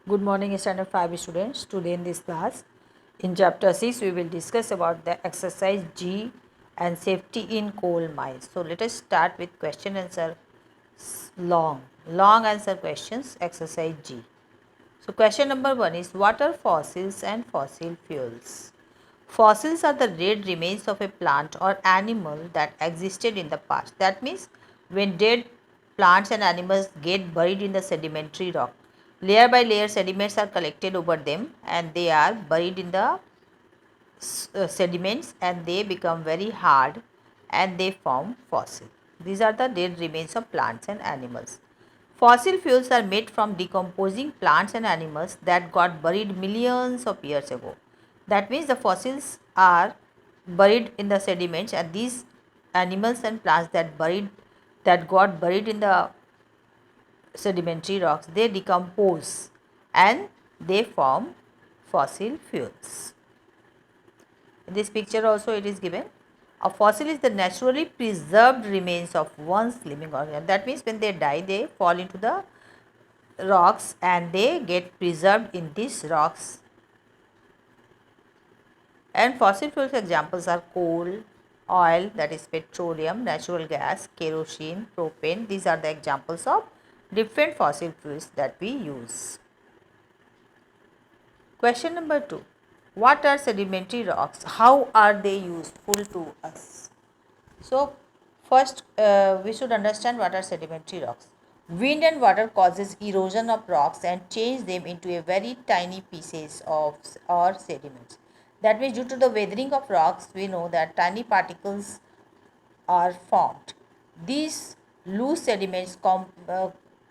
Good morning, Standard 5 students. Today in this class, in chapter 6, we will discuss about the exercise G and safety in coal mines. So, let us start with question answer long answer questions, exercise G. So, question number 1 is what are fossils and fossil fuels? Fossils are the dead remains of a plant or animal that existed in the past. That means when dead plants and animals get buried in the sedimentary rock, layer by layer sediments are collected over them and they are buried in the sediments and they become very hard and they form fossil. These are the dead remains of plants and animals. Fossil fuels are made from decomposing plants and animals that got buried millions of years ago. That means the fossils are buried in the sediments and these animals and plants that got buried in the sedimentary rocks, they decompose and they form fossil fuels. In this picture also it is given a fossil is the naturally preserved remains of once living organism. That means when they die they fall into the rocks and they get preserved in these rocks. And fossil fuels examples are coal, oil, that is petroleum, natural gas, kerosene, propane. These are the examples of different fossil fuels that we use. Question number 2. What are sedimentary rocks? How are they useful to us? So, first we should understand what are sedimentary rocks. Wind and water causes erosion of rocks and change them into a very tiny pieces of or sediments. That means due to the weathering of rocks, we know that tiny particles are formed. These loose sediments,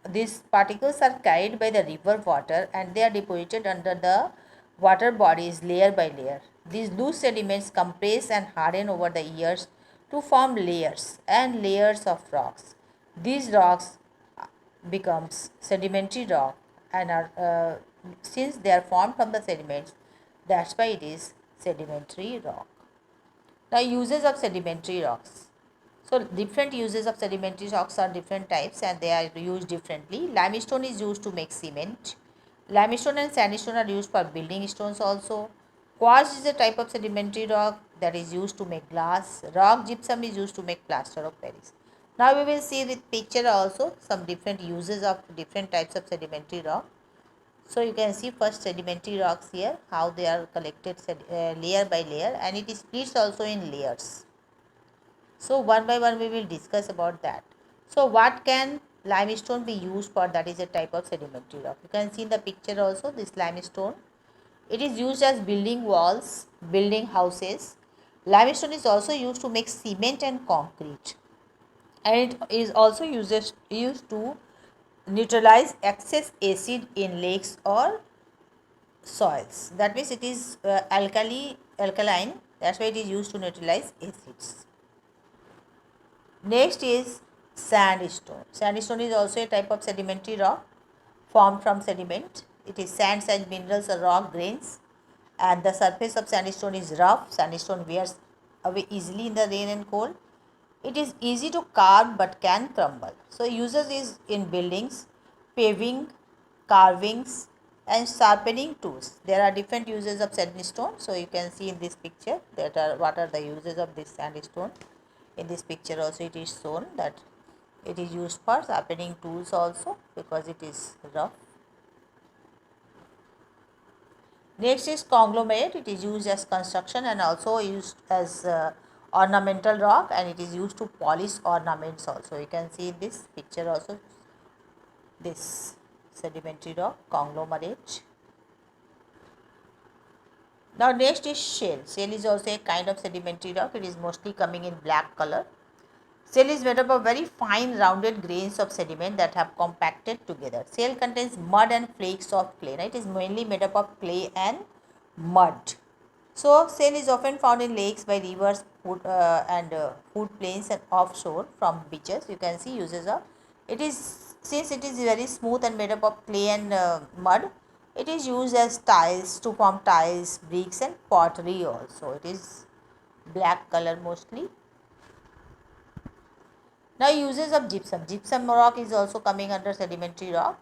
these particles are carried by the river water and they are deposited under the water bodies layer by layer. These loose sediments compress and harden over the years to form layers and layers of rocks. These rocks becomes sedimentary rock and are since they are formed from the sediments, that's why it is sedimentary rock. Now, uses of sedimentary rocks. So, different uses of sedimentary rocks are different types and they are used differently. Limestone is used to make cement. Limestone and sandstone are used for building stones also. Quartz is a type of sedimentary rock that is used to make glass. Rock gypsum is used to make plaster of Paris. Now we will see with picture also some different uses of different types of sedimentary rock. So you can see first sedimentary rocks here, how they are collected layer by layer and it splits also in layers. So one by one we will discuss about that. So what can limestone be used for? That is a type of sedimentary rock. You can see in the picture also this limestone. It is used as building walls, building houses. Limestone is also used to make cement and concrete. And it is also used to neutralize excess acid in lakes or soils. That means it is alkaline. That's why it is used to neutralize acids. Next is sandstone. Sandstone is also a type of sedimentary rock formed from sediment. It is sands and minerals or rock grains and the surface of sandstone is rough. Sandstone wears away easily in the rain and cold. It is easy to carve but can crumble. So uses is in buildings, paving, carvings and sharpening tools. There are different uses of sandstone. So you can see in this picture that are what are the uses of this sandstone. In this picture also it is shown that it is used for sharpening tools also because it is rough. Next is conglomerate. It is used as construction and also used as ornamental rock and it is used to polish ornaments also. You can see this picture also, this sedimentary rock conglomerate. Now next is shale. Shale is also a kind of sedimentary rock. It is mostly coming in black color. Shale is made up of very fine rounded grains of sediment that have compacted together. Shale contains mud and flakes of clay. It is mainly made up of clay and mud. So, shale is often found in lakes by rivers and food plains and offshore from beaches. You can see uses of it is since it is very smooth and made up of clay and mud. It is used as tiles to form tiles, bricks, and pottery also. It is black color mostly. Now uses of gypsum. Gypsum rock is also coming under sedimentary rock.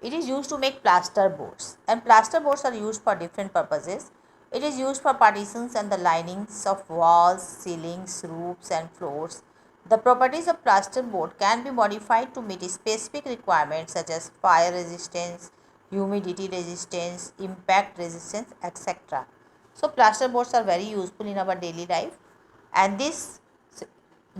It is used to make plaster boards, and plaster boards are used for different purposes. It is used for partitions and the linings of walls, ceilings, roofs and floors. The properties of plaster board can be modified to meet specific requirements such as fire resistance, humidity resistance, impact resistance, etc. So plaster boards are very useful in our daily life, and this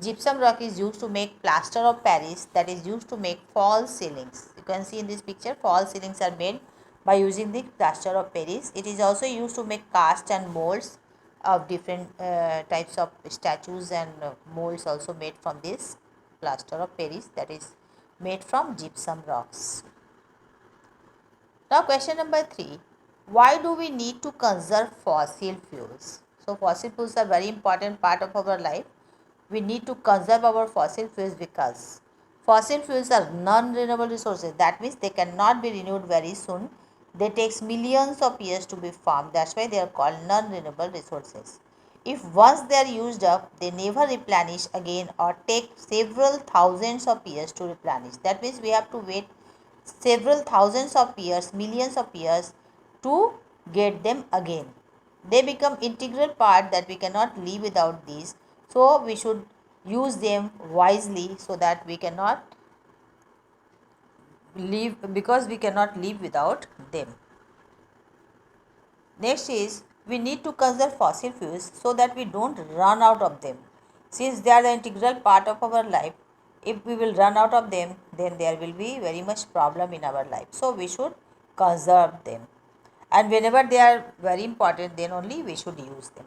gypsum rock is used to make plaster of Paris, that is used to make false ceilings. You can see in this picture false ceilings are made by using the plaster of Paris. It is also used to make cast and molds of different types of statues, and molds also made from this plaster of Paris, that is made from gypsum rocks. Now question number 3, why do we need to conserve fossil fuels? So fossil fuels are very important part of our life. We need to conserve our fossil fuels because fossil fuels are non-renewable resources. That means they cannot be renewed very soon. They takes millions of years to be formed. That's why they are called non-renewable resources. If once they are used up, they never replenish again or take several thousands of years to replenish. That means we have to wait several thousands of years, millions of years to get them again. They become integral part that we cannot live without these. So we should use them wisely so that we cannot live, because we cannot live without them. Next is, we need to conserve fossil fuels so that we don't run out of them. Since they are the integral part of our life, if we will run out of them, then there will be very much problem in our life. So we should conserve them. And whenever they are very important, then only we should use them.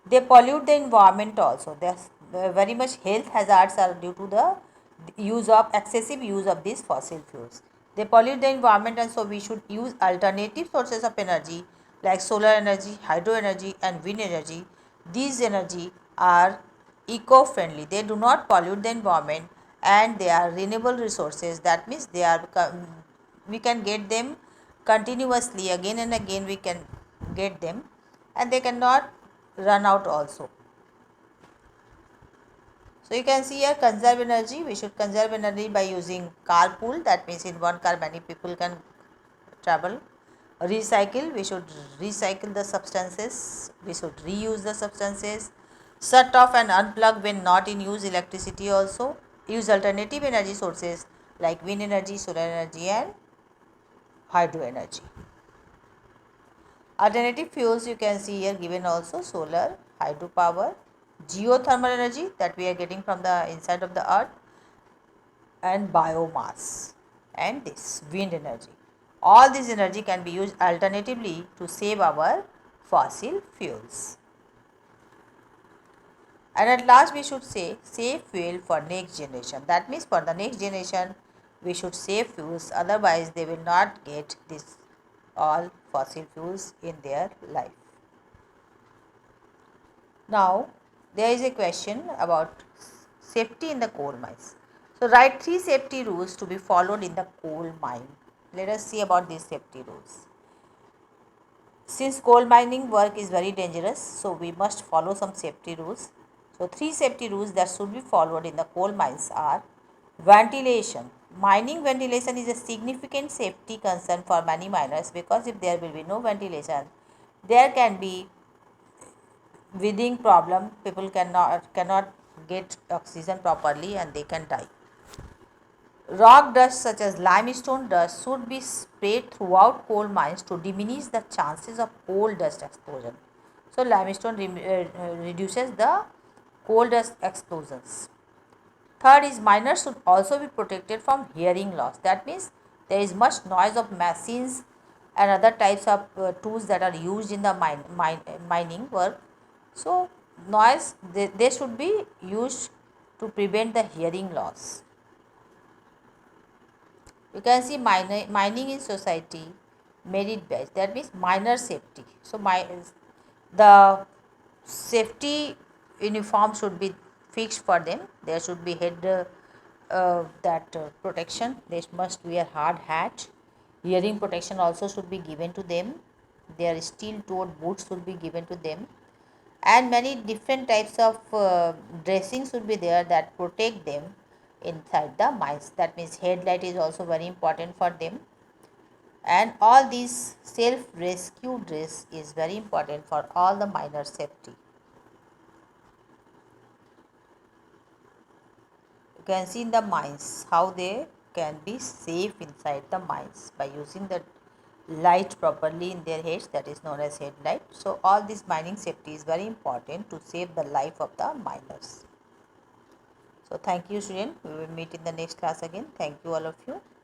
They pollute the environment also. There's very much health hazards are due to the excessive use of these fossil fuels. They pollute the environment, and so we should use alternative sources of energy like solar energy, hydro energy and wind energy. These energy are eco-friendly. They do not pollute the environment and they are renewable resources. That means they are we can get them continuously, again and again we can get them, and they cannot run out also. So you can see here, conserve energy. We should conserve energy by using carpool. That means in one car many people can travel. Recycle. We should recycle the substances. We should reuse the substances. Shut off and unplug when not in use electricity also. Use alternative energy sources like wind energy, solar energy and hydro energy. Alternative fuels you can see here given also: solar, hydropower, geothermal energy that we are getting from the inside of the earth, and biomass, and this wind energy. All this energy can be used alternatively to save our fossil fuels. And at last we should say save fuel for next generation. That means for the next generation we should save fuels, otherwise they will not get this all fossil fuels in their life. Now, there is a question about safety in the coal mines. So, write 3 safety rules to be followed in the coal mine. Let us see about these safety rules. Since coal mining work is very dangerous, so we must follow some safety rules. So, 3 safety rules that should be followed in the coal mines are: ventilation. Mining ventilation is a significant safety concern for many miners, because if there will be no ventilation, there can be breathing problem. People cannot get oxygen properly and they can die. Rock dust such as limestone dust should be sprayed throughout coal mines to diminish the chances of coal dust explosion. So limestone reduces the coal dust explosions. Third is, miners should also be protected from hearing loss. That means there is much noise of machines and other types of tools that are used in the mining work. So noise, they should be used to prevent the hearing loss. You can see mining in society merit badge. That means miner safety. So the safety uniform should be fixed for them. There should be head protection. They must wear hard hat. Hearing protection also should be given to them. Their steel toed boots should be given to them, and many different types of dressing should be there that protect them inside the mines. That means headlight is also very important for them. And all these self rescue dress is very important for all the miner safety. You can see in the mines how they can be safe inside the mines by using the light properly in their heads, that is known as headlight. So all this mining safety is very important to save the life of the miners. So thank you student. We will meet in the next class again. Thank you all of you.